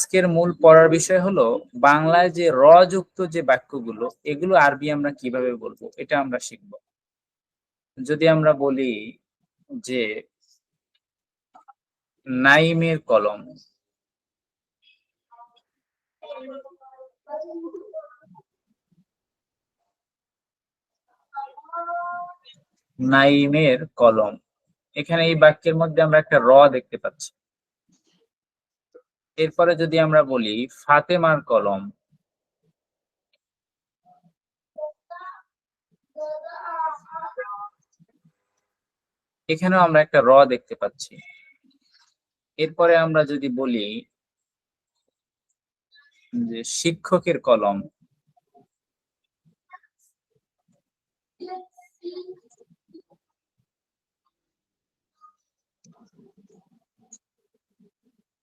আজকের মূল পড়ার বিষয় হলো বাংলায় যে র যুক্ত যে বাক্যগুলো এগুলো আরবি আমরা কিভাবে বলবো এটা আমরা শিখব। যদি আমরা বলি যে নাইমের কলম, নাইমের কলম, এখানে এই বাক্যের মধ্যে আমরা একটা র দেখতে পাচ্ছি। এরপরে যদি আমরা বলি ফাতেমার কলম, এখানেও আমরা একটা র দেখতে পাচ্ছি। এরপরে আমরা যদি বলি যে শিক্ষকের কলম,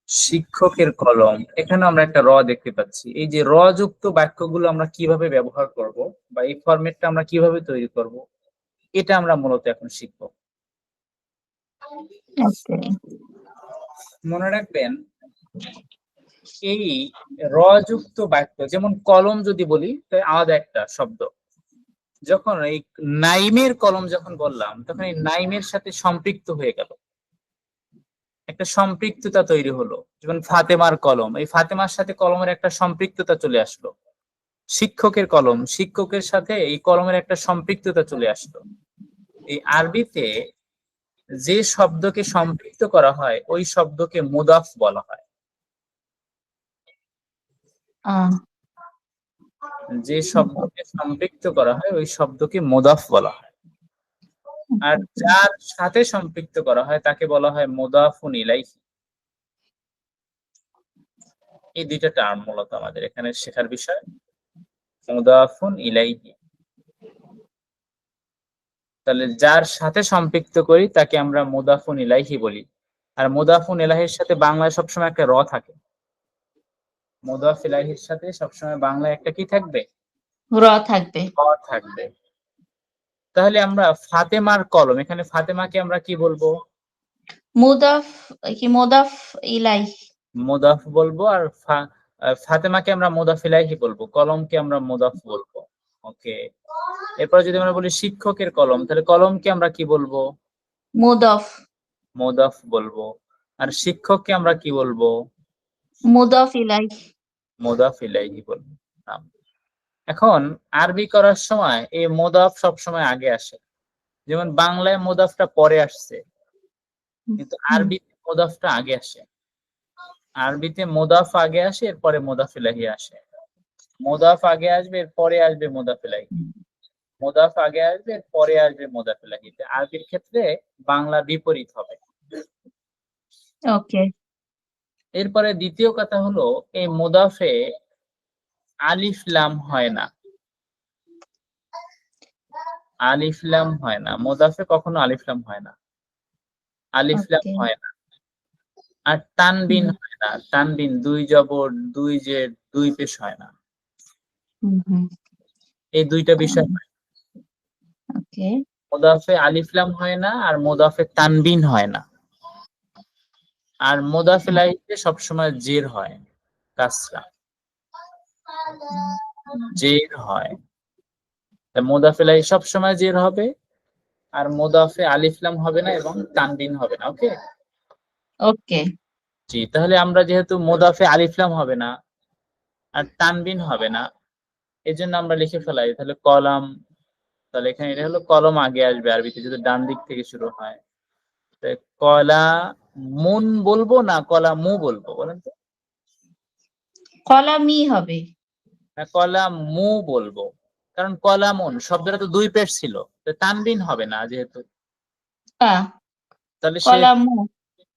শিক্ষকের কলম, এখানে আমরা একটা র দেখতে পাচ্ছি। এই যে র যুক্ত বাক্যগুলো আমরা কিভাবে ব্যবহার করব বা এই ফরম্যাটটা আমরা কিভাবে তৈরি করব এটা আমরা মূলত এখন শিখব। মনে রাখবেন এই র যুক্ত বাক্য, যেমন কলম যদি বলি তাই আলাদা একটা শব্দ, যখন এই নাইমের কলম যখন বললাম তখন এই নাইমের সাথে সম্পৃক্ত হয়ে গেল, একটা সম্পৃক্ততা তৈরি হলো। যেমন ফাতেমার কলম, এই ফাতেমার সাথে কলমের একটা সম্পৃক্ততা চলে আসলো। শিক্ষকের কলম, শিক্ষকের সাথে এই কলমের একটা সম্পৃক্ততা চলে আসলো। এই আরবিতে যে শব্দকে সম্পৃক্ত করা হয় ওই শব্দকে মুদাফ বলা হয়। যে শব্দকে সম্পৃক্ত করা হয় ওই শব্দকে মুদাফ বলা হয়। আর যার সাথে সম্পৃক্ত করা হয় তাকে বলা হয় মুদাফুন ইলাইহি। এই দুইটা টার্ম মূলত আমাদের এখানে শেখার বিষয়। মুদাফুন ইলাইহি, তাহলে যার সাথে সম্পৃক্ত করি তাকে আমরা মুদাফুন ইলাইহি বলি। আর মুদাফুন ইলাইহির সাথে বাংলায় সবসময় একটা র থাকে। মুদাফ ইলাইহির সাথে সবসময় বাংলায় একটা কি থাকবে? র থাকবে। র থাকবে। তাহলে আমরা ফাতেমার কলম, এখানে ফাতেমাকে আমরা কি বলবো? মুদাফ ইলাই, মুদাফ বলবো। আর ফাতেমাকে আমরা মুদাফ ইলাইহি বলবো, কলমকে আমরা মুদাফ বলবো। ওকে। এরপর যদি আমরা বলি শিক্ষকের কলম, তাহলে কলমকে আমরা কি বলবো? মুদাফ বলবো। আর শিক্ষককে আমরা কি বলবো? মুদাফ ইলাই, মুদাফ ইলাইহি বলবো। এখন আরবি করার সময় এই মুদাফ সবসময় আগে আসে। যেমন বাংলায় মুদাফটা পরে আসছে, কিন্তু আরবিতে মুদাফটা আগে আসে। আরবিতে মুদাফ আগে আসে, এরপরে মুদাফ ইলাইহি আসে। মুদাফ আগে আসবে, এরপরে আসবে মুদাফ ইলাইহি। মুদাফ আগে আসবে, এরপরে আসবে মুদাফ ইলাইহি। আরবির ক্ষেত্রে বাংলা বিপরীত হবে। ওকে। এরপরে দ্বিতীয় কথা হলো এই মুদাফে আলিফ লাম হয় না। আলিফ লাম হয় না, মুদাফে কখনো আলিফ লাম হয় না। আলিফ লাম হয় না। আর তানবিন হয় না। তানবিন দুই জবর, দুই জের, দুই পেশ হয় না। এই দুইটা বিষয় হয়। ওকে। মুদাফে আলিফ লাম হয় না আর মুদাফে তানবিন হয় না। আর মুদাফ ইলাইহিতে সবসময় জের হয়, কাসরা জের হয়। মুদাফ ইলাইহি সবসময় জের হবে, আর মুদাফে আলিফ লাম হবে না এবং তানবিন হবে না। ওকে ওকে। জি, তাহলে আমরা যেহেতু মুদাফে আলিফ লাম হবে না আর তানবিন হবে না, এজন্য আমরা লিখে ফেলাই তাহলে কলম। তাহলে এখানে এটা হলো কলম আগে আসবে আরবিতে যদি ডান দিক থেকে শুরু হয়। কলা মুন বলবো না কলা মু বলবো বলেন তো? কলামি হবে। কলা মু বলবো, কারণ কলামুন শব্দটা তো দুই পেশ ছিল, তানবিন হবে না যেহেতু, তাহলে সে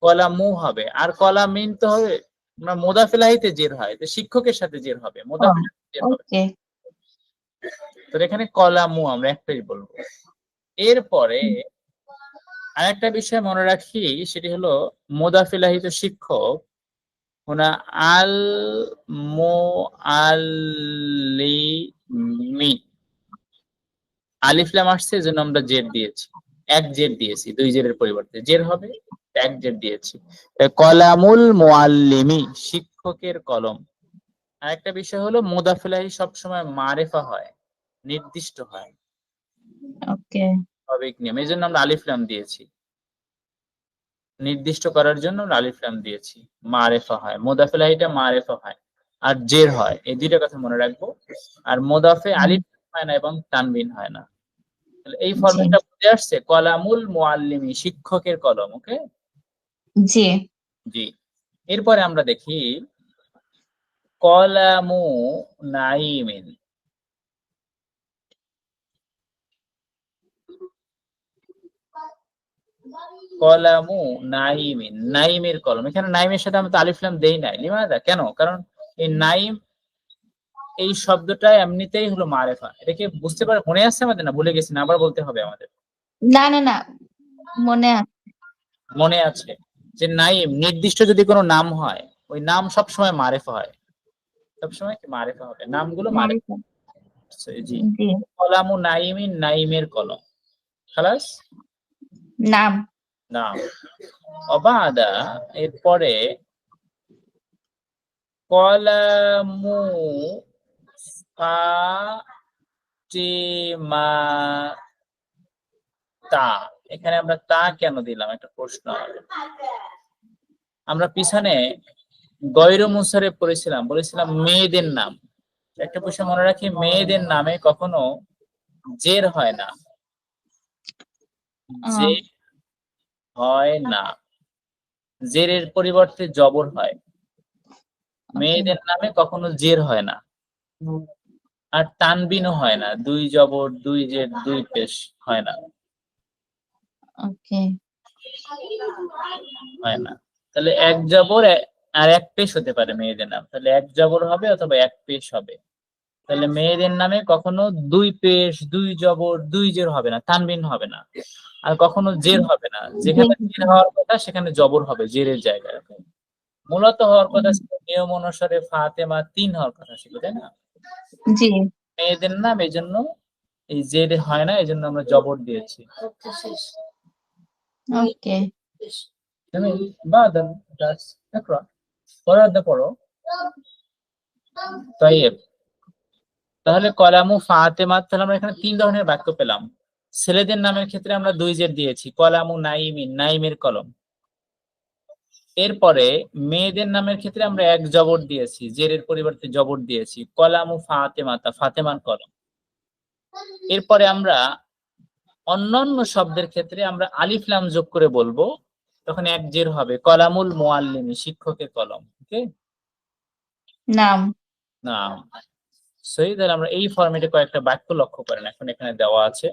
কলামু হবে। আর কলামিন তো হবে আমরা মুদাফ ইলাইহিতে জের হয়, তো শিক্ষকের সাথে জের হবে, মুদাফ ইলাইহিতে জের হবে। তো এখানে কলামু আমরা একটাই বলবো। এরপরে আরেকটা বিষয় মনে রাখি, সেটি হলো মুদাফ ইলাইহিতে শিক্ষক হুনা আল মুআল্লিমি। আলিফ লাম আসছে এজন্য আমরা জের দিয়েছি, এক জের দিয়েছি, দুই জেরের পরিবর্তে জের হবে। একজের দিয়েছি। কলামুল মুআল্লিমি, শিক্ষকের কলম। আরেকটা বিষয় হলো মুদাফ ইলাইহি সবসময় মারিফা হয়, নির্দিষ্ট হয়, ওকে, স্বাভাবিক নিয়ম। এই জন্য আমরা আলিফ লাম দিয়েছি, নির্দিষ্ট করার জন্য আমরা আলিফ লাম দিয়েছি। মারিফা হয়, মুদাফ ইলাইহিটা মারিফা হয় আর জের হয়, এই দুইটা কথা মনে রাখবো। আর মুদাফে আলিফ হয় না এবং তানবিন হয় না। তাহলে এই জি ফরম্যাটটা বুঝে আসছে, কলামুল মুআল্লিমি, শিক্ষকের কলম। ওকে, জি। জি। এরপরে আমরা দেখি কলামু নাইমিন। কলামু নাইমিন, নাইমের কলম। এখানে নাইমের সাথে আমরা তো আলিফ লাম দেই নাই। লিমাযা, কেন? কারণ এই নাইম এই শব্দটা এমনিতেই হলো মারেফা। এটা কি বুঝতে পারে, মনে আছে আমাদের? না ভুলে গেছি, না আবার বলতে হবে আমাদের? না না না, মনে আছে। মনে আছে যে নাইম নির্দিষ্ট যদি কোনো নাম হয়, ওই নাম সবসময় মারেফা হয়, সবসময় কি মারেফা হবে, নামগুলো মারেফা। মারিফা। জি। জি। কলামু নাইমিন, নাইমের কলম। খালাস, নাম। নাম। অবাদা, এরপরে কলামু ফাতিমাতা। এখানে আমরা তা কেন দিলাম, একটা প্রশ্ন। আমরা পিছনে গয়রু মুনসারিফ পড়েছিলাম, বলেছিলাম মেয়েদের নাম। একটা প্রশ্ন মনে রাখি, মেয়েদের নামে কখনো জের হয় না, আহ, জের হয় না, জেরের পরিবর্তে জবর হয়। ওকে মেয়েদের নামে কখনো জের হয় না, আর তানবিনও হয় না, দুই জবর দুই জের দুই পেশ হয় না, ওকে হয় না। তাহলে এক জবর আর এক পেশ হতে পারে মেয়েদের নাম, তাহলে এক জবর হবে অথবা এক পেশ হবে। তাহলে মেয়েদের নামে কখনো দুই পেশ দুই জবর দুই জের হবে না, তানবিন হবে না, আর কখনো জের হবে না। যেখানে জের হওয়ার কথা সেখানে জবর হবে জেরের জায়গায়। মূলত হওয়ার কথা ছিল, নিয়ম অনুসারে ফাতেমা 3 হওয়ার কথা ছিল, তাই না? জি। মেয়েদের নাম, এই জন্য এই জের হয় না, এই জন্য আমরা জবর দিয়েছি। ওকে جميل. بعد الدرس اقرأ পড়ার পড়ো। طيب, তাহলে কলামু ফাতেমা, তাহলে আমরা এখানে 3 ধরনের বাক্য পেলাম। ছেলেদের নামের ক্ষেত্রে আমরা দুই জের দিয়েছি, কলামু নাইমিন, নাইমের কলম। এরপরে মেয়েদের নামের ক্ষেত্রে আমরা এক জবর দিয়েছি, জেরের পরিবর্তে জবর দিয়েছি, কলামু ফাতেমাতা, ফাতেমার কলম। এরপরে আমরা অন্যান্য শব্দের ক্ষেত্রে আমরা আলিফ লাম যোগ করে বলবো, তখন এক জের হবে, কলামুল মুআল্লিমি, শিক্ষকের কলম। ওকে, নাম। নাম। সহি, তাহলে আমরা এই ফরম্যাটে কয়েকটা বাক্য লক্ষ্য করেন, এখন এখানে দেওয়া আছে।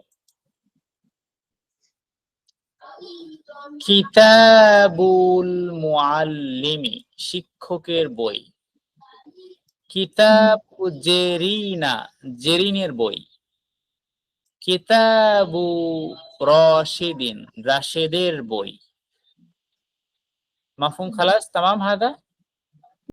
কিতাবুল মুআল্লিমি, শিক্ষকের বই। কিতাবু জেরিনা, জেরিনের বই। কিতাবু রাশিদিন, রাশেদের বই। মাফহুম? খালাস, তামাম হাদা।